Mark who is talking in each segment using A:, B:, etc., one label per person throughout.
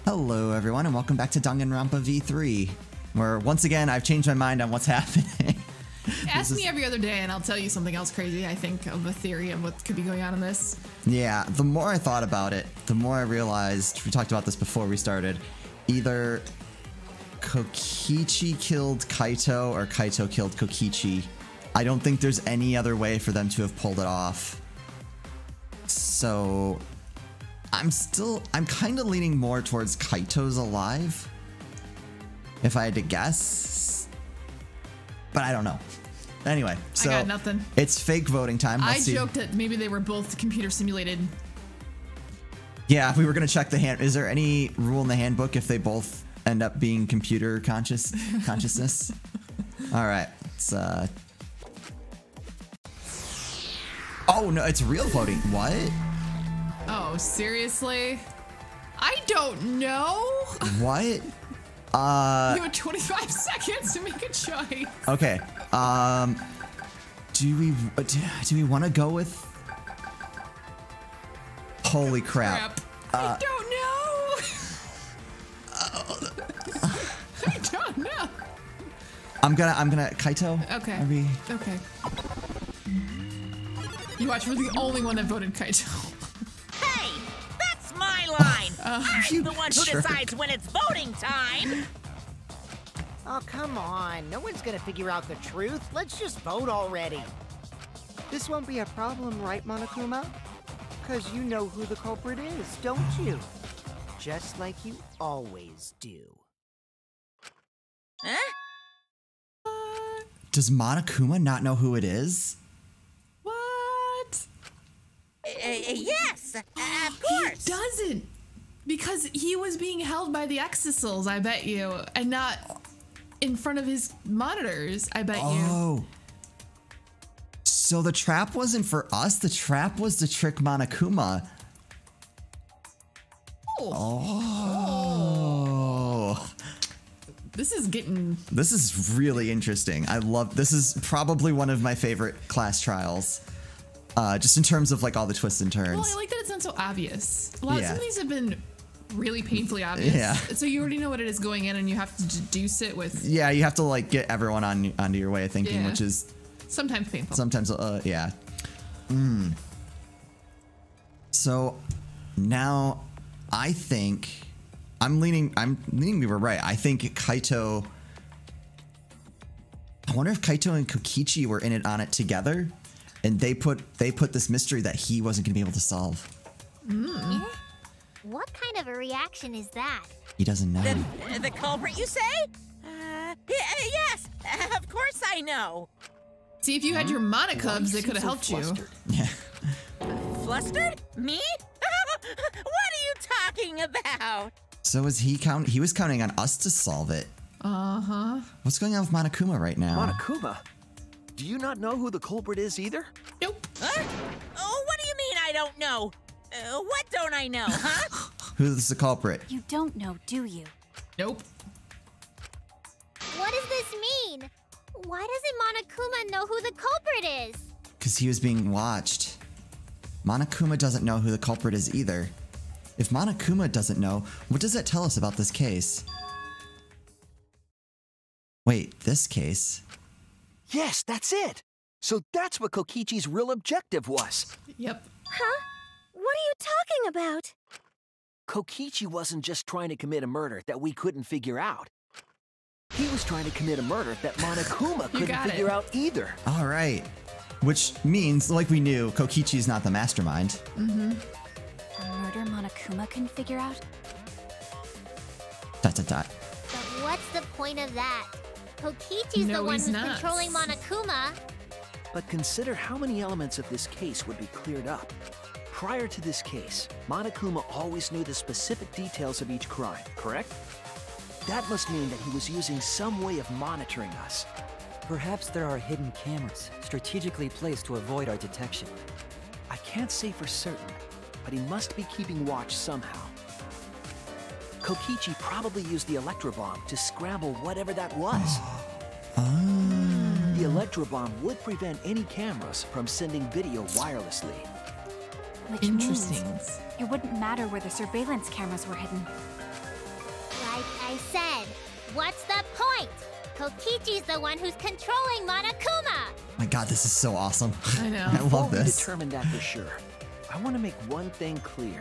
A: Hello everyone and welcome back to Danganronpa V3, where once again I've changed my mind on what's happening.
B: Ask me every other day and I'll tell you something else crazy, I think, of a theory of what could be going on in this.
A: Yeah, the more I thought about it, the more I realized, we talked about this before we started, either Kokichi killed Kaito or Kaito killed Kokichi. I don't think there's any other way for them to have pulled it off. So I'm kind of leaning more towards Kaito's alive, if I had to guess, but I don't know. Anyway, so
B: I got nothing.
A: It's fake voting time.
B: I joked that maybe they were both computer simulated.
A: Yeah, we were gonna check the hand. Is there any rule in the handbook if they both end up being computer consciousness? All right, it's oh no, it's real voting. What?
B: Oh, seriously? I don't know.
A: What?
B: You have 25 seconds to make a choice.
A: Okay. Do we want to go with? Holy crap!
B: I don't know. I don't know.
A: I'm gonna Kaito.
B: Okay.
A: Are we?
B: Okay. You watch. We're the only one that voted Kaito.
C: Hey, that's my line. I'm the one who
A: jerk.
C: decides when it's voting time.
D: Oh, come on. No one's gonna figure out the truth. Let's just vote already. This won't be a problem, right, Monokuma? Because you know who the culprit is, don't you? Just like you always do.
C: Huh?
A: Does Monokuma not know who it is?
B: What?
C: Yes, of course.
B: He doesn't. Because he was being held by the Exisals, I bet you, and not in front of his monitors, I bet you.
A: Oh. So the trap wasn't for us, the trap was to trick Monokuma. Oh.
B: This is
A: really interesting. This is probably one of my favorite class trials. Just in terms of like all the twists and turns.
B: Well, I like that it's not so obvious. Some of these have been really painfully obvious.
A: Yeah.
B: So you already know what it is going in and you have to deduce it with...
A: Yeah, you have to like get everyone onto your way of thinking, which is...
B: sometimes painful.
A: Sometimes, yeah. So now I think I'm leaning we were right. I think Kaito, I wonder if Kaito and Kokichi were in it on it together and they put this mystery that he wasn't going to be able to solve.
E: What kind of a reaction is that?
A: He doesn't know.
C: The culprit, you say? Yes, of course I know.
B: See, if you had your Monokubs, they could have helped you.
A: Yeah.
C: Flustered? Me? What are you talking about?
A: So was he was counting on us to solve it.
B: Uh-huh.
A: What's going on with Monokuma right now?
F: Monokuma? Do you not know who the culprit is either?
B: Nope.
C: Oh, what do you mean I don't know? What don't I know, huh?
A: Who's the culprit?
E: You don't know, do you?
B: Nope.
E: What does this mean? Why doesn't Monokuma know who the culprit is?
A: Because he was being watched. Monokuma doesn't know who the culprit is either. If Monokuma doesn't know, what does that tell us about this case? Wait, this case?
F: Yes, that's it. So that's what Kokichi's real objective was.
B: Yep.
E: Huh? What are you talking about?
F: Kokichi wasn't just trying to commit a murder that we couldn't figure out. He was trying to commit a murder that Monokuma couldn't figure out either.
A: All right. Which means, like we knew, Kokichi's not the mastermind.
E: Mm-hmm. A murder Monokuma couldn't figure out? ...
A: But
E: what's the point of that? Kokichi's the one who's controlling Monokuma.
F: But consider how many elements of this case would be cleared up. Prior to this case, Monokuma always knew the specific details of each crime, correct? That must mean that he was using some way of monitoring us.
G: Perhaps there are hidden cameras, strategically placed to avoid our detection.
F: I can't say for certain, but he must be keeping watch somehow. Kokichi probably used the electrobomb to scramble whatever that was. The electrobomb would prevent any cameras from sending video wirelessly.
E: Which means it wouldn't matter where the surveillance cameras were hidden. Like I said, what's the point? Kokichi's the one who's controlling Monokuma!
A: My god, this is so awesome.
B: I know.
A: I
F: Before
A: love
F: we
A: this.
F: determine that for sure, I want to make one thing clear.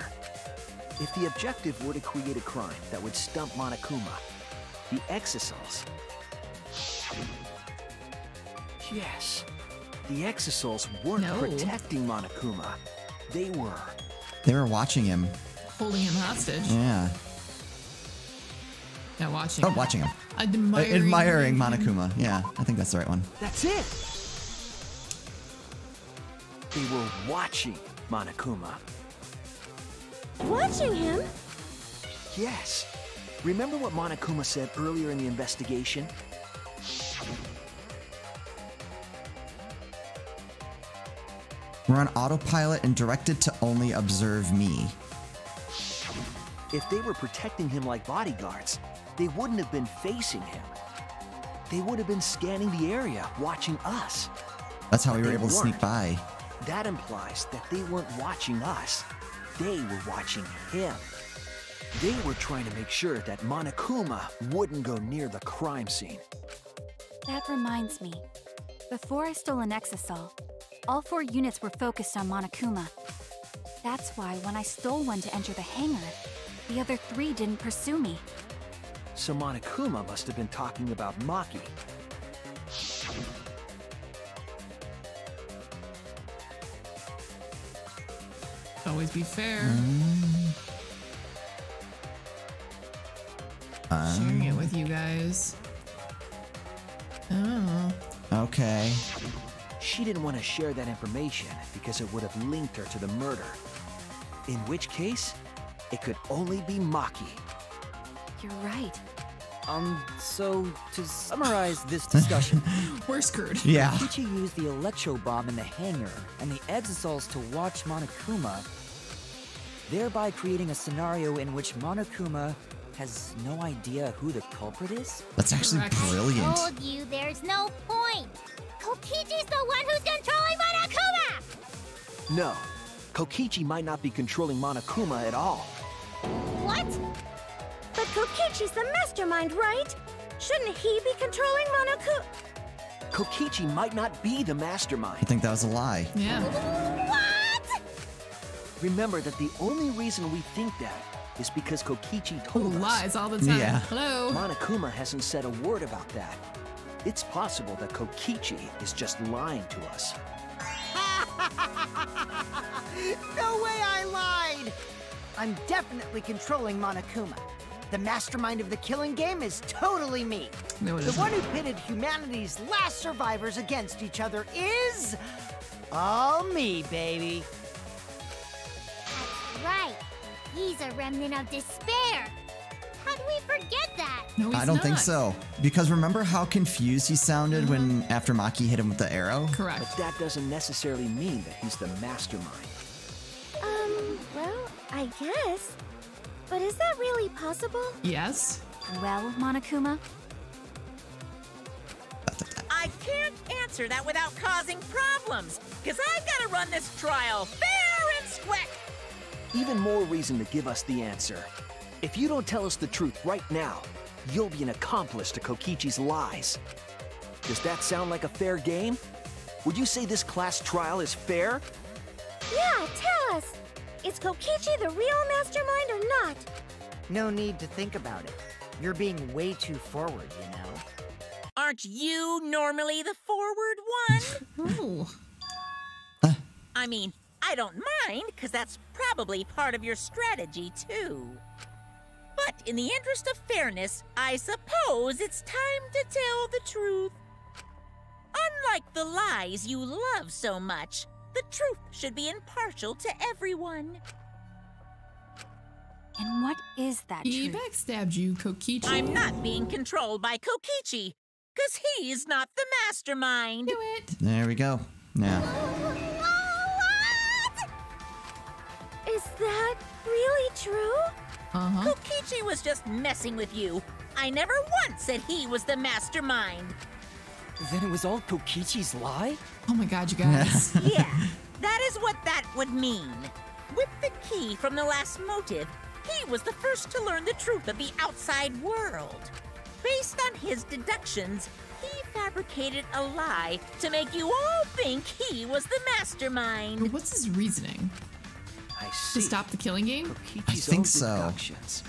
F: If the objective were to create a crime that would stump Monokuma, the Exisals... Yes, the Exisals weren't protecting Monokuma. They were.
A: They were watching him.
B: Holding him hostage.
A: Yeah.
B: Yeah, watching.
A: Oh, watching him.
B: Admiring
A: Monokuma. Yeah, I think that's the right one.
F: That's it! They were watching Monokuma.
C: Watching him?
F: Yes. Remember what Monokuma said earlier in the investigation?
A: We're on autopilot and directed to only observe me.
F: If they were protecting him like bodyguards, they wouldn't have been facing him. They would have been scanning the area, watching us.
A: That's how we were
F: They
A: able to sneak
F: weren't.
A: by.
F: That implies that they weren't watching us. They were watching him. They were trying to make sure that Monokuma wouldn't go near the crime scene.
H: That reminds me. Before I stole an Exisal, all 4 units were focused on Monokuma. That's why when I stole one to enter the hangar, the other 3 didn't pursue me.
F: So Monokuma must have been talking about Maki.
B: Always be fair. Sharing it with you guys. Oh.
A: Okay.
F: She didn't want to share that information because it would have linked her to the murder. In which case, it could only be Maki.
H: You're right.
G: So to summarize this discussion,
B: We're screwed.
A: Yeah.
G: Kokichi used the electro bomb in the hangar and the Exisals to watch Monokuma, thereby creating a scenario in which Monokuma has no idea who the culprit is?
A: That's actually
B: Correct.
A: brilliant.
E: Told you there's no point! Kokichi's the one who's controlling Monokuma!
F: No, Kokichi might not be controlling Monokuma at all.
E: What?
C: But Kokichi's the mastermind, right? Shouldn't he be controlling Monokuma?
F: Kokichi might not be the
A: I
F: mastermind.
A: think that was a lie.
B: Yeah.
E: What?
F: Remember that the only reason we think that is because Kokichi told us.
B: Lies all the time.
A: Yeah.
B: Hello.
F: Monokuma hasn't said a word about that. It's possible that Kokichi is just lying to us.
D: No way I lied! I'm definitely controlling Monokuma. The mastermind of the killing game is totally me.
B: No, it
D: The
B: isn't.
D: one who pitted humanity's last survivors against each other is... all me, baby.
E: That's right. He's a remnant of despair. How do we forget that?
B: No, he's
A: I don't think
B: not.
A: so. Because remember how confused he sounded when after Maki hit him with the arrow?
B: Correct.
F: But that doesn't necessarily mean that he's the mastermind.
C: Well, I guess. But is that really possible?
B: Yes.
H: Well, Monokuma,
C: I can't answer that without causing problems, because I've got to run this trial fair and square.
F: Even more reason to give us the answer. If you don't tell us the truth right now, you'll be an accomplice to Kokichi's lies. Does that sound like a fair game? Would you say this class trial is fair?
C: Yeah, tell us. Is Kokichi the real mastermind or not?
D: No need to think about it. You're being way too forward, you know?
C: Aren't you normally the forward one?
B: Oh.
C: I mean, I don't mind, because that's probably part of your strategy, too. But in the interest of fairness, I suppose it's time to tell the truth. Unlike the lies you love so much, the truth should be impartial to everyone.
H: and what is that
B: He
H: truth?
B: backstabbed you, Kokichi.
C: I'm not being controlled by Kokichi, because he's not the mastermind.
B: Do it.
A: There we go. Yeah.
C: Is that really true?
B: Uh-huh.
C: Kokichi was just messing with you. I never once said he was the mastermind.
G: Then it was all Kokichi's lie?
B: Oh my god, you guys.
C: Yeah, that is what that would mean. With the key from the last motive, he was the first to learn the truth of the outside world. Based on his deductions, he fabricated a lie to make you all think he was the mastermind.
B: What's his reasoning?
F: I see.
B: To stop the killing game?
A: I think so.
F: Deductions.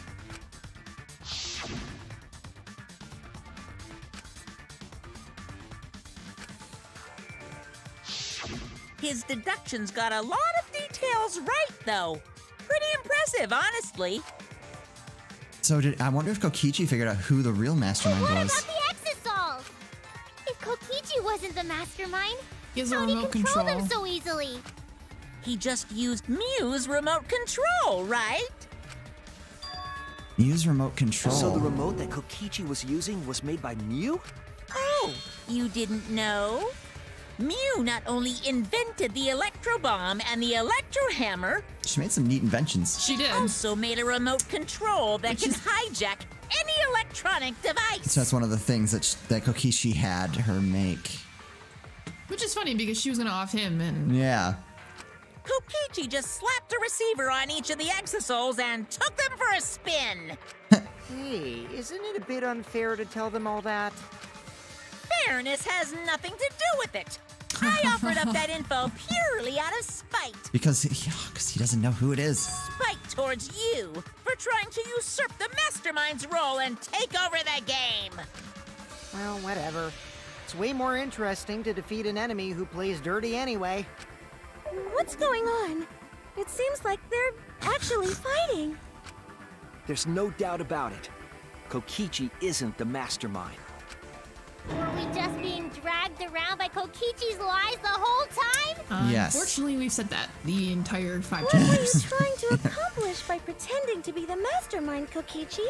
C: His deductions got a lot of details right, though. Pretty impressive, honestly.
A: So I wonder if Kokichi figured out who the real mastermind
E: What
A: was.
E: about the Exosols? If Kokichi wasn't the mastermind,
B: He has a
E: how'd he
B: remote
E: control
B: control.
E: them so easily?
C: He just used Mew's remote control, right?
A: Use remote control.
F: So the remote that Kokichi was using was made by Mew?
C: Oh, you didn't know? Mew not only invented the electro bomb and the electro hammer,
A: She made some neat inventions.
B: She did.
C: also made a remote control that can hijack any electronic device.
A: So that's one of the things that Kokichi had her make.
B: Which is funny because she was gonna off him and
A: Yeah.
C: Kokichi just slapped a receiver on each of the Exosols and took them for a spin.
D: Hey, isn't it a bit unfair to tell them all that?
C: Fairness has nothing to do with it. I offered up that info purely out of spite.
A: Because he doesn't know who it is.
C: Spite towards you for trying to usurp the mastermind's role and take over the game.
D: Well, whatever. It's way more interesting to defeat an enemy who plays dirty anyway.
I: What's going on? It seems like they're actually fighting.
F: There's no doubt about it. Kokichi isn't the mastermind.
E: Were we just being dragged around by Kokichi's lies the whole time?
A: Yes.
B: Unfortunately, we've said that the entire 5
I: What were you
B: chapters.
I: trying to accomplish by pretending to be the mastermind, Kokichi?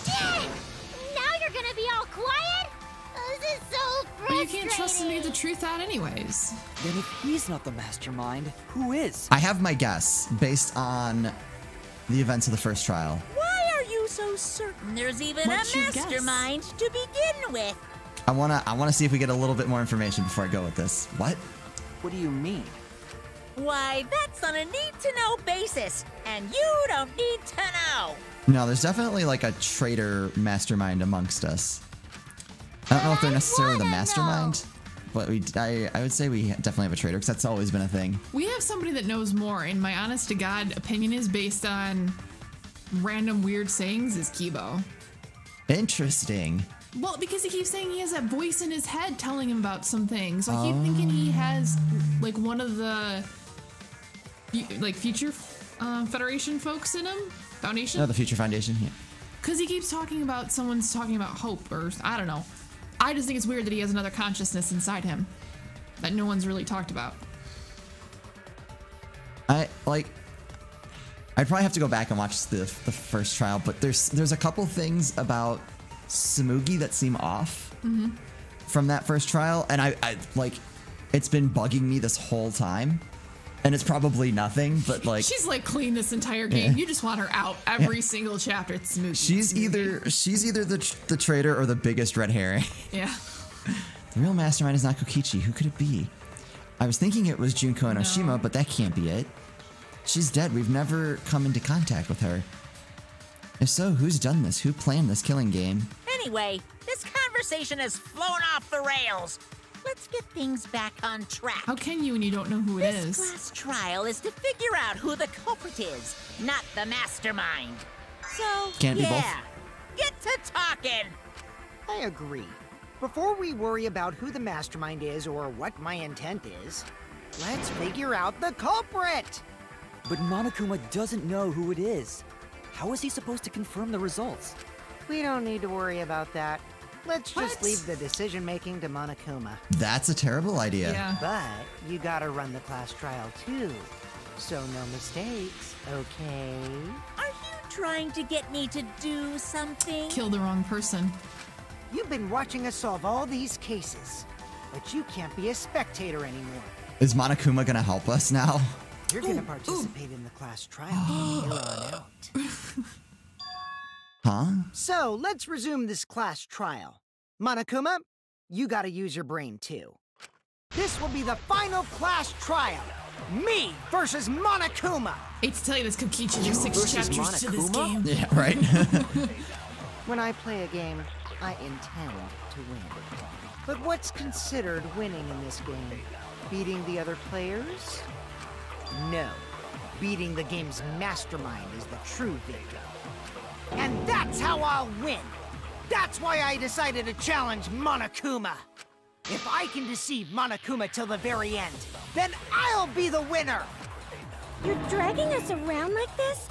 E: Dang! Now you're gonna be all quiet? This is so
B: But
E: frustrating.
B: you can't trust him to get the truth out anyways.
G: Then if he's not the mastermind, who is?
A: I have my guess based on the events of the first trial.
C: Why are you so certain there's even
B: What's
C: a
B: your guess?
C: mastermind to begin with?
A: I wanna see if we get a little bit more information before I go with this. What?
F: What do you mean?
C: Why, that's on a need-to-know basis, and you don't need to know.
A: No, there's definitely like a traitor mastermind amongst us. I don't know if they're necessarily the
E: wanna
A: mastermind, but I would say we definitely have a traitor because that's always been a thing.
B: We have somebody that knows more, and my honest to God opinion is based on random weird sayings is Kibo.
A: Interesting.
B: Well, because he keeps saying he has that voice in his head telling him about some things. So I keep thinking he has like one of the like future Federation folks in him, Foundation.
A: Oh, the Future Foundation. Yeah.
B: Because he keeps talking about someone's talking about hope, or I don't know. I just think it's weird that he has another consciousness inside him that no one's really talked about.
A: I'd probably have to go back and watch the first trial, but there's a couple things about Samugi that seem off from that first trial, and I like it's been bugging me this whole time, and it's probably nothing, but like
B: She's like clean this entire game.
A: Yeah.
B: You just want her out every single chapter. It's smooth.
A: she's either the traitor or the biggest red herring.
B: Yeah.
A: The real mastermind is not Kokichi. Who could it be? I was thinking it was Junko and Oshima, but that can't be it. She's dead. We've never come into contact with her. If so, who's done this? Who planned this killing game?
C: Anyway, this conversation has flown off the rails. Let's get things back on track.
B: How can you when you don't know who it
C: This
B: is?
C: class trial is to figure out who the culprit is, not the mastermind. So,
A: Can't be both.
C: Get to talking.
D: I agree. Before we worry about who the mastermind is or what my intent is, let's figure out the culprit!
G: But Monokuma doesn't know who it is. How is he supposed to confirm the results?
D: We don't need to worry about that. Let's just
B: What?
D: leave the decision-making to Monokuma.
A: That's a terrible idea.
B: Yeah.
D: But you gotta run the class trial too. So no mistakes, okay?
C: Are you trying to get me to do something?
B: Kill the wrong person.
D: You've been watching us solve all these cases, but you can't be a spectator anymore.
A: Is Monokuma gonna help us now?
D: You're gonna participate in the class trial from here on out.
A: Huh?
D: So, let's resume this class trial. Monokuma, you gotta use your brain too. This will be the final class trial. Me versus Monokuma!
B: Hate to tell you this, Kokichi, there's 6
F: versus
B: chapters to this
F: Monokuma?
B: game.
A: Yeah, right.
D: When I play a game, I intend to win. But what's considered winning in this game? Beating the other players? No. Beating the game's mastermind is the true victory. And that's how I'll win! That's why I decided to challenge Monokuma! If I can deceive Monokuma till the very end, then I'll be the winner!
I: You're dragging us around like this?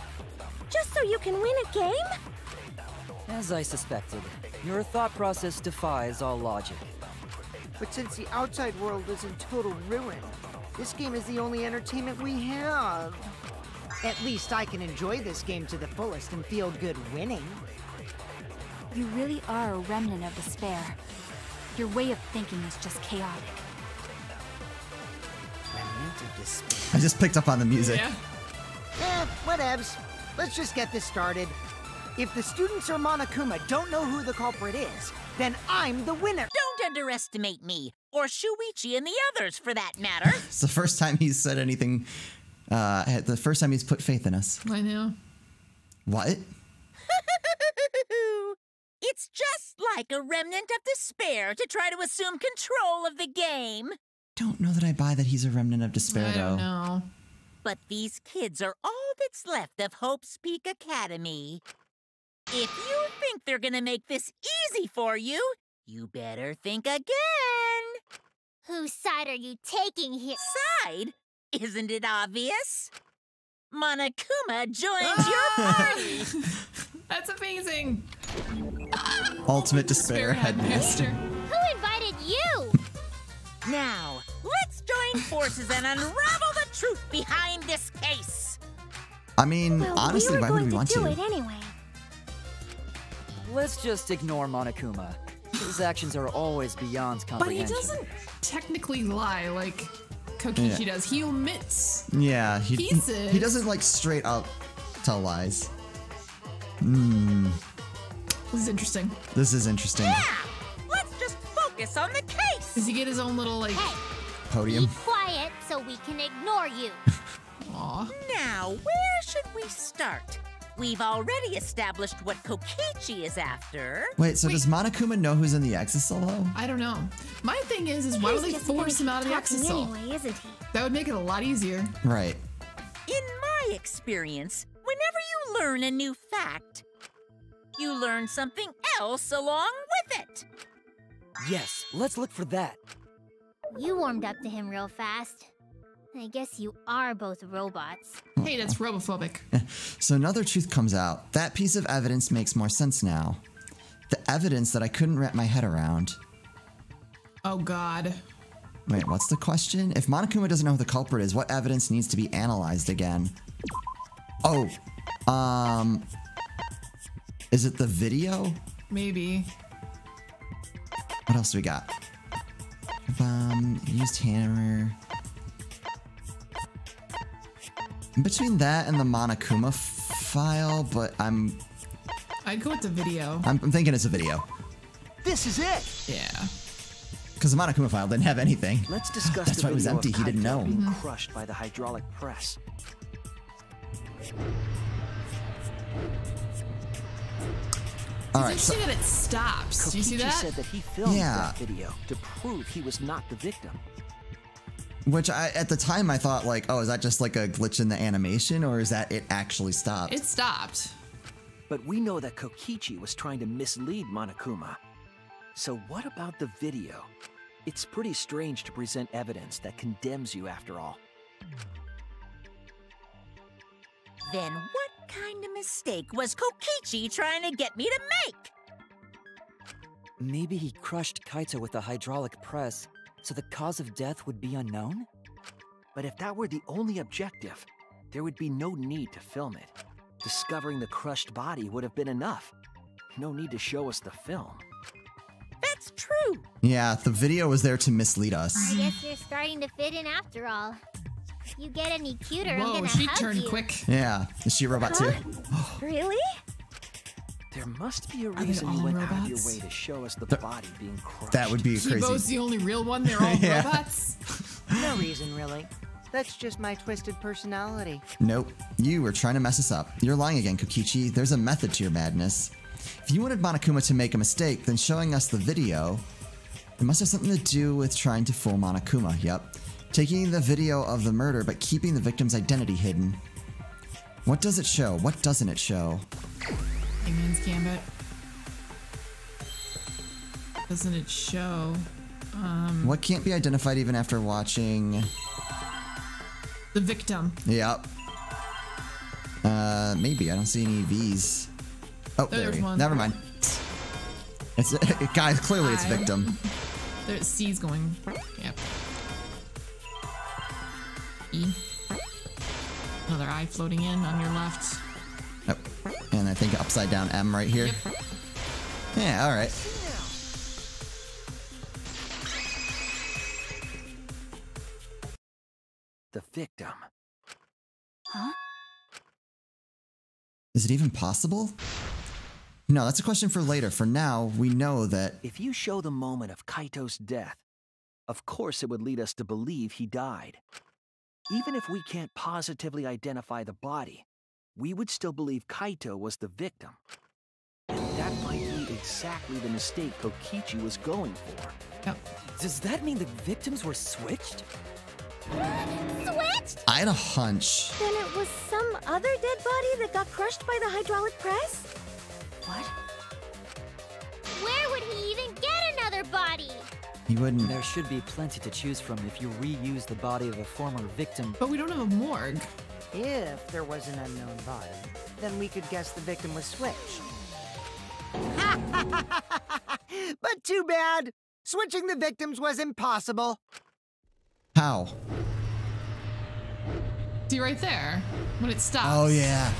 I: Just so you can win a game?
G: As I suspected, your thought process defies all logic.
D: But since the outside world is in total ruin, this game is the only entertainment we have. At least I can enjoy this game to the fullest and feel good winning.
H: You really are a remnant of despair. Your way of thinking is just chaotic.
D: Remnant of despair.
A: I just picked up on the music.
B: Yeah.
D: Whatevs. Let's just get this started. If the students or Monokuma don't know who the culprit is, then I'm the winner.
C: Don't underestimate me, or Shuichi and the others for that matter.
A: It's the first time he's said anything. The first time he's put faith in us.
B: I know.
A: What?
C: It's just like a remnant of despair to try to assume control of the game.
A: Don't know that I buy that he's a remnant of despair,
B: I
A: though.
B: don't know.
C: But these kids are all that's left of Hope's Peak Academy. If you think they're gonna make this easy for you, you better think again.
E: Whose side are you taking here?
C: Side? Isn't it obvious? Monokuma joins your party.
B: That's amazing.
A: Ultimate despair headmaster.
E: Who invited you?
C: Now, let's join forces and unravel the truth behind this case.
A: I mean,
I: Well,
A: honestly,
I: we were
A: why would
I: going
A: we want
I: to do
A: to?
I: it anyway.
G: Let's just ignore Monokuma. His actions are always beyond
B: But he
G: comprehension.
B: doesn't technically lie like Kokichi does. He omits.
A: Yeah, he
B: Pieces.
A: doesn't like straight up tell lies.
B: This is interesting.
A: This is interesting.
C: Yeah, let's just focus on the case.
B: Does he get his own little, like,
E: Hey,
A: Podium.
E: be quiet so we can ignore you.
B: aw.
C: Now, where should we start? We've already established what Kokichi is after.
A: Wait, so does Monokuma know who's in the Exisal, though?
B: I don't know. My thing is why would they
I: He's just gonna
B: force him
I: keep
B: out of the
I: talking
B: Exisal?
I: anyway, isn't he?
B: That would make it a lot easier.
A: Right.
C: In my experience, whenever you learn a new fact, you learn something else along with it.
G: Yes, let's look for that.
E: You warmed up to him real fast. I guess you are both robots.
B: Hey, that's robophobic.
A: So another truth comes out. That piece of evidence makes more sense now. The evidence that I couldn't wrap my head around.
B: Oh, God.
A: Wait, what's the question? If Monokuma doesn't know who the culprit is, what evidence needs to be analyzed again? Oh, is it the video?
B: Maybe.
A: What else do we got? Used hammer. In between that and the Monokuma file, but
B: I'd go with the video.
A: I'm thinking it's a video.
F: This is it!
B: Yeah.
A: Because the Monokuma file didn't have anything.
F: Let's discuss
A: That's
F: the
A: why it was
F: video
A: empty.
F: of
A: He didn't
F: Kaito
A: know.
F: being crushed by the hydraulic press.
A: All
B: It's
A: right, so
B: interesting that it stops. Do you see
F: Kokichi
B: that?
F: said that he filmed
A: Yeah.
F: that video to prove he was not the victim.
A: which at the time I thought like, oh, is that just like a glitch in the animation, or is that it actually stopped?
B: It stopped.
F: But we know that Kokichi was trying to mislead Monokuma. So what about the video? It's pretty strange to present evidence that condemns you after all.
C: Then what kind of mistake was Kokichi trying to get me to make?
G: Maybe he crushed Kaito with a hydraulic press, so the cause of death would be unknown?
F: But if that were the only objective, there would be no need to film it. Discovering the crushed body would have been enough. No need to show us the film.
C: That's true.
A: Yeah, the video was there to mislead us.
E: I guess you're starting to fit in after all. If you get any cuter, I'm
B: Whoa,
E: gonna
B: she
E: hug
B: turned
E: you.
B: quick.
A: Yeah, is she a robot too?
I: Really?
F: There must be a
B: they
F: reason you
B: all
F: went out of your
B: robots?
F: way to show us the body being crushed.
A: That would be
B: Kibo's
A: crazy.
B: the only real one. They're all
A: Yeah.
B: robots.
D: No reason, really. That's just my twisted personality.
A: Nope. You were trying to mess us up. You're lying again, Kokichi. There's a method to your madness. If you wanted Monokuma to make a mistake, then showing us the video, it must have something to do with trying to fool Monokuma. Yep. Taking the video of the murder, but keeping the victim's identity hidden. What does it show? What doesn't it show?
B: Hangman's Gambit. Doesn't it show?
A: What can't be identified even after watching?
B: The victim.
A: Yep. Maybe. I don't see any V's. Oh, there we go. Never mind. It's guys, clearly it's victim.
B: There's C's going. Yep. E. Another eye floating in on your left.
A: Oh, and I think upside down M right here.
B: Yep.
A: Yeah, alright.
F: The victim.
H: Huh?
A: Is it even possible? No, that's a question for later. For now, we know that...
F: If you show the moment of Kaito's death, of course it would lead us to believe he died. Even if we can't positively identify the body, we would still believe Kaito was the victim. And that might be exactly the mistake Kokichi was going for.
B: Yep.
G: Does that mean the victims were switched?
I: Switched?
A: I had a hunch.
I: Then it was some other dead body that got crushed by the hydraulic press?
H: What?
E: Where would he even get another body?
A: He wouldn't...
G: There should be plenty to choose from if you reuse the body of a former victim.
B: But we don't have a morgue.
D: If there was an unknown body, then we could guess the victim was switched. But too bad! Switching the victims was impossible.
A: How?
B: See right there, when it stops.
A: Oh, yeah.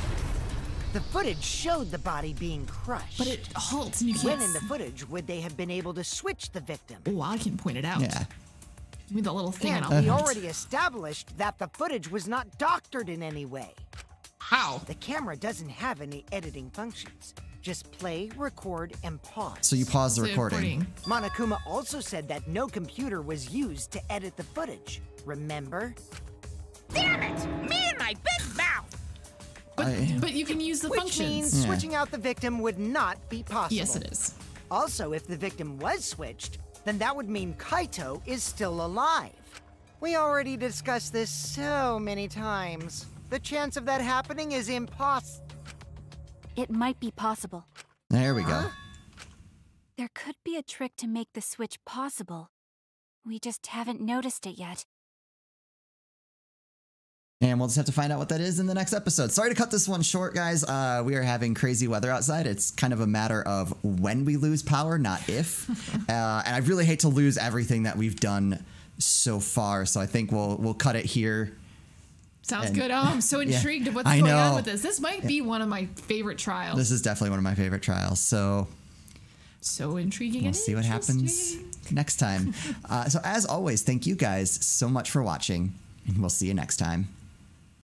D: The footage showed the body being crushed.
B: But it halts and you can't...
D: When in the footage would they have been able to switch the victim?
B: Oh, I can point it out.
A: Yeah.
B: Give me the little thing
D: And
B: and I'll
D: we
B: point.
D: already established that the footage was not doctored in any way.
B: How?
D: The camera doesn't have any editing functions. Just play, record, and pause.
A: So you pause the
B: It's a
A: recording.
D: Monokuma also said that no computer was used to edit the footage. Remember?
C: Damn it! Me and my big mouth!
B: But you can use the
D: Which
B: functions.
D: means switching out the victim would not be possible.
B: Yes, it is.
D: Also, if the victim was switched, then that would mean Kaito is still alive. We already discussed this so many times. The chance of that happening is impossible.
H: It might be possible.
A: There we go.
H: There could be a trick to make the switch possible. We just haven't noticed it yet.
A: And we'll just have to find out what that is in the next episode. Sorry to cut this one short, guys. We are having crazy weather outside. It's kind of a matter of when we lose power, not if. And I really hate to lose everything that we've done so far. So I think we'll cut it here.
B: Sounds good. Oh, I'm so intrigued of what's going on with this. This might be one of my favorite trials.
A: This is definitely one of my favorite trials. So
B: intriguing.
A: We'll see what happens next time. So as always, thank you guys so much for watching, and we'll see you next time.